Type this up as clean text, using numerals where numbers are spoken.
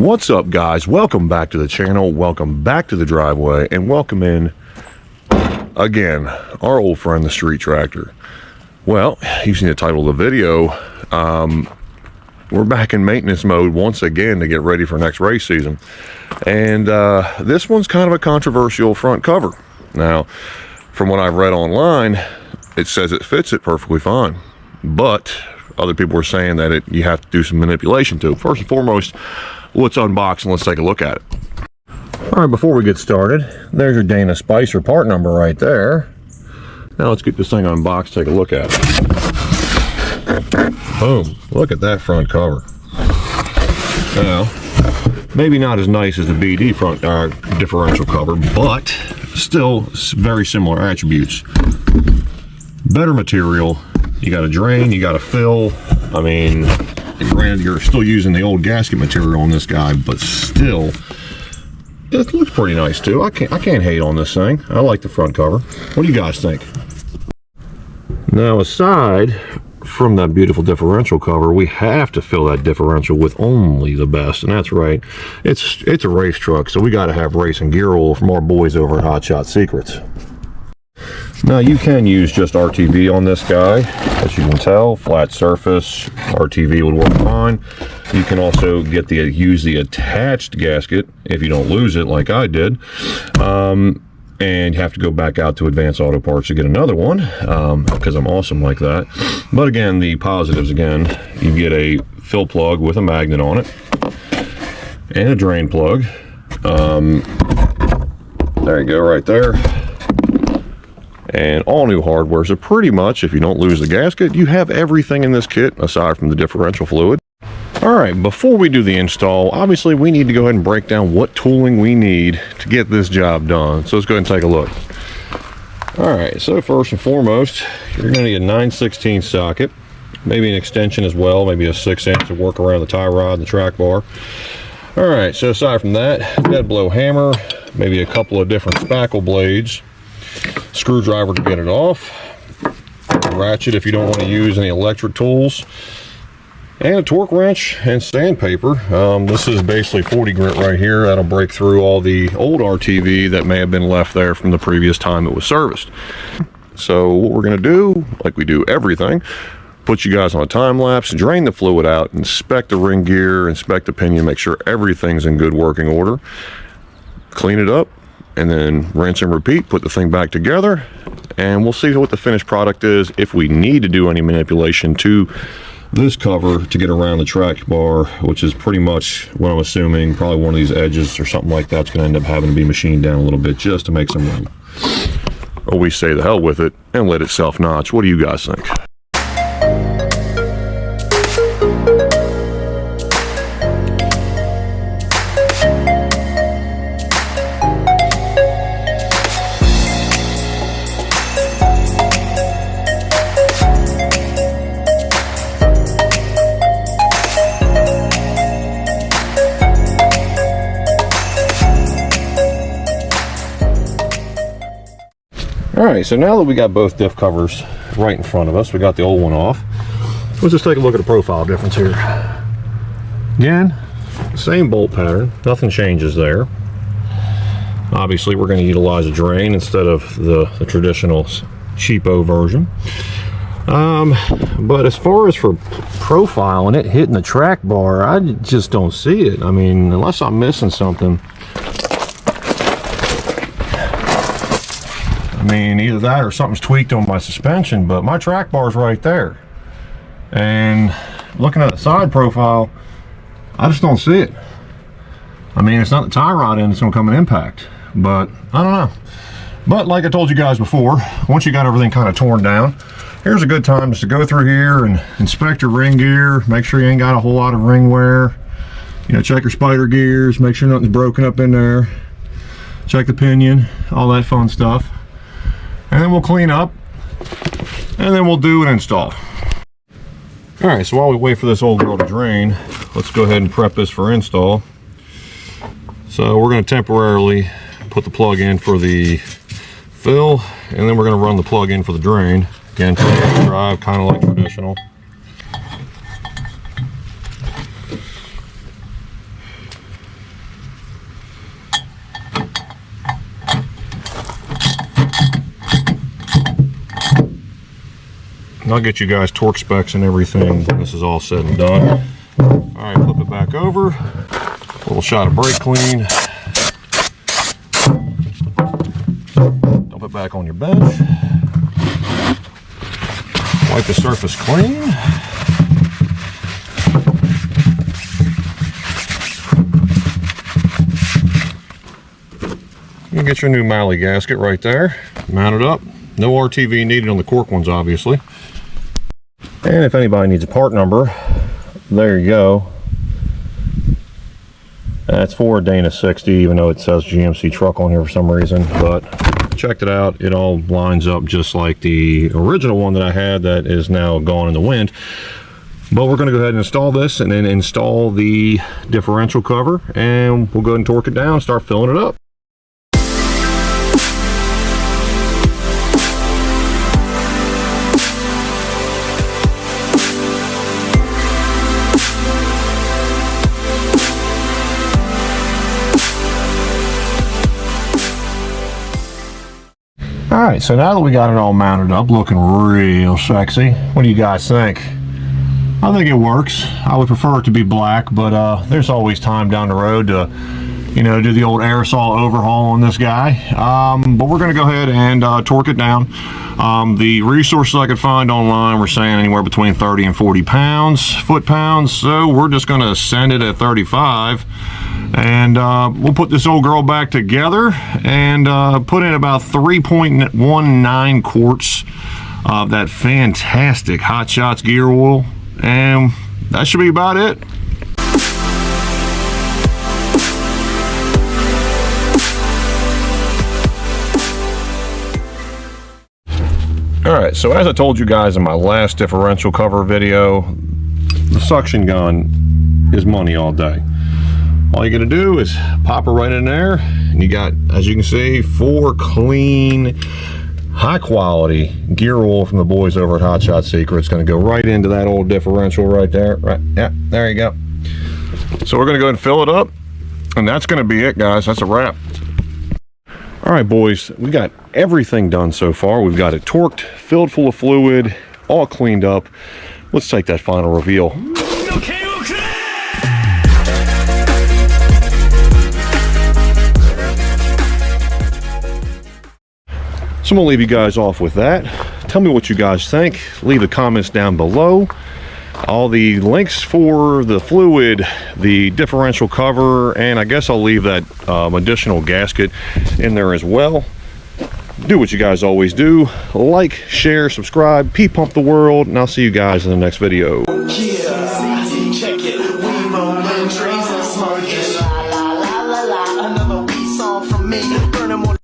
What's up, guys? Welcome back to the channel, welcome back to the driveway, and welcome in again our old friend the street tractor. Well, you've seen the title of the video. We're back in maintenance mode once again to get ready for next race season, and this one's kind of a controversial front cover. Now, from what I've read online, it says it fits it perfectly fine, but other people are saying that you have to do some manipulation to it. First and foremost, let's unbox and let's take a look at it. All right, before we get started, there's your Dana Spicer part number right there. Now let's get this thing unboxed, take a look at it. Boom, look at that front cover. Now, maybe not as nice as the BD front differential cover, but still very similar attributes. Better material, you got a drain, you got a fill. I mean, granted, you're still using the old gasket material on this guy, but still, it looks pretty nice too. I can't hate on this thing. I like the front cover. What do you guys think? Now, aside from that beautiful differential cover, we have to fill that differential with only the best, and that's right. It's a race truck, so we got to have racing gear oil from our boys over at Hot Shot Secrets. Now, you can use just RTV on this guy. As you can tell, flat surface, RTV would work fine. You can also use the attached gasket if you don't lose it like I did. And you have to go back out to Advanced Auto Parts to get another one, because I'm awesome like that. But again, the positives, again, you get a fill plug with a magnet on it and a drain plug. There you go, right there. And all new hardware, so pretty much if you don't lose the gasket, you have everything in this kit aside from the differential fluid. All right, before we do the install, obviously we need to go ahead and break down what tooling we need to get this job done. So let's go ahead and take a look. All right, so first and foremost, you're gonna need a 9/16 socket, maybe an extension as well, maybe a 6-inch to work around the tie rod and the track bar. All right, so aside from that, dead blow hammer, maybe a couple of different spackle blades, screwdriver to get it off, ratchet if you don't want to use any electric tools, and a torque wrench and sandpaper. This is basically 40 grit right here. That'll break through all the old RTV that may have been left there from the previous time it was serviced. So what we're going to do, like we do everything, put you guys on a time lapse, drain the fluid out, inspect the ring gear, inspect the pinion, make sure everything's in good working order, clean it up, and then rinse and repeat, put the thing back together, and we'll see what the finished product is, if we need to do any manipulation to this cover to get around the track bar, which is pretty much what I'm assuming, probably one of these edges or something like that's going to end up having to be machined down a little bit just to make some room. Or we say the hell with it and let it self-notch. What do you guys think? Alright, so now that we got both diff covers right in front of us, we got the old one off, let's just take a look at the profile difference here. Again, same bolt pattern, nothing changes there. Obviously we're going to utilize a drain instead of the traditional cheapo version. But as far as for profile and it hitting the track bar, I just don't see it. I mean, unless I'm missing something. I mean, either that or something's tweaked on my suspension, but my track bar's right there. And looking at the side profile, I just don't see it. I mean, it's not the tie rod end, it's gonna come in impact, but I don't know. But like I told you guys before, once you got everything kind of torn down, here's a good time just to go through here and inspect your ring gear, make sure you ain't got a whole lot of ring wear. You know, check your spider gears, make sure nothing's broken up in there. Check the pinion, all that fun stuff. And then we'll clean up, and then we'll do an install. All right, so while we wait for this old girl to drain, let's go ahead and prep this for install. So we're going to temporarily put the plug in for the fill, and then we're going to run the plug in for the drain. Again, drive, kind of like traditional. and I'll get you guys torque specs and everything when this is all said and done. All right, flip it back over. A little shot of brake clean. Dump it back on your bench. Wipe the surface clean. You get your new Malley gasket right there, mount it up. No RTV needed on the cork ones, obviously. And if anybody needs a part number, there you go. That's for a Dana 60, even though it says GMC truck on here for some reason. But checked it out, it all lines up just like the original one that I had that is now gone in the wind. But we're going to go ahead and install this and then install the differential cover, and we'll go ahead and torque it down and start filling it up. Alright, so now that we got it all mounted up, looking real sexy, what do you guys think? I think it works. I would prefer it to be black, but there's always time down the road to, you know, do the old aerosol overhaul on this guy. But we're going to go ahead and torque it down. The resources I could find online were saying anywhere between 30 and 40 foot-pounds, so we're just going to send it at 35. And we'll put this old girl back together and put in about 3.19 quarts of that fantastic Hot Shots gear oil, and that should be about it. Alright, so as I told you guys in my last differential cover video, the suction gun is money all day. All you gotta do is pop it right in there, and you got, as you can see, 4 clean, high quality gear oil from the boys over at Hot Shot Secret. It's gonna go right into that old differential right there. Right, yeah, there you go. So we're gonna go ahead and fill it up, and that's gonna be it, guys. That's a wrap. All right, boys, we got everything done so far. We've got it torqued, filled full of fluid, all cleaned up. Let's take that final reveal. So I'm gonna leave you guys off with that. Tell me what you guys think. Leave the comments down below. All the links for the fluid, the differential cover, and I guess I'll leave that additional gasket in there as well. Do what you guys always do. Like, share, subscribe, P-Pump the world, and I'll see you guys in the next video. Yeah, check it. We rolling trees and smoking. La la la la la. Another weed song from me. Burning more.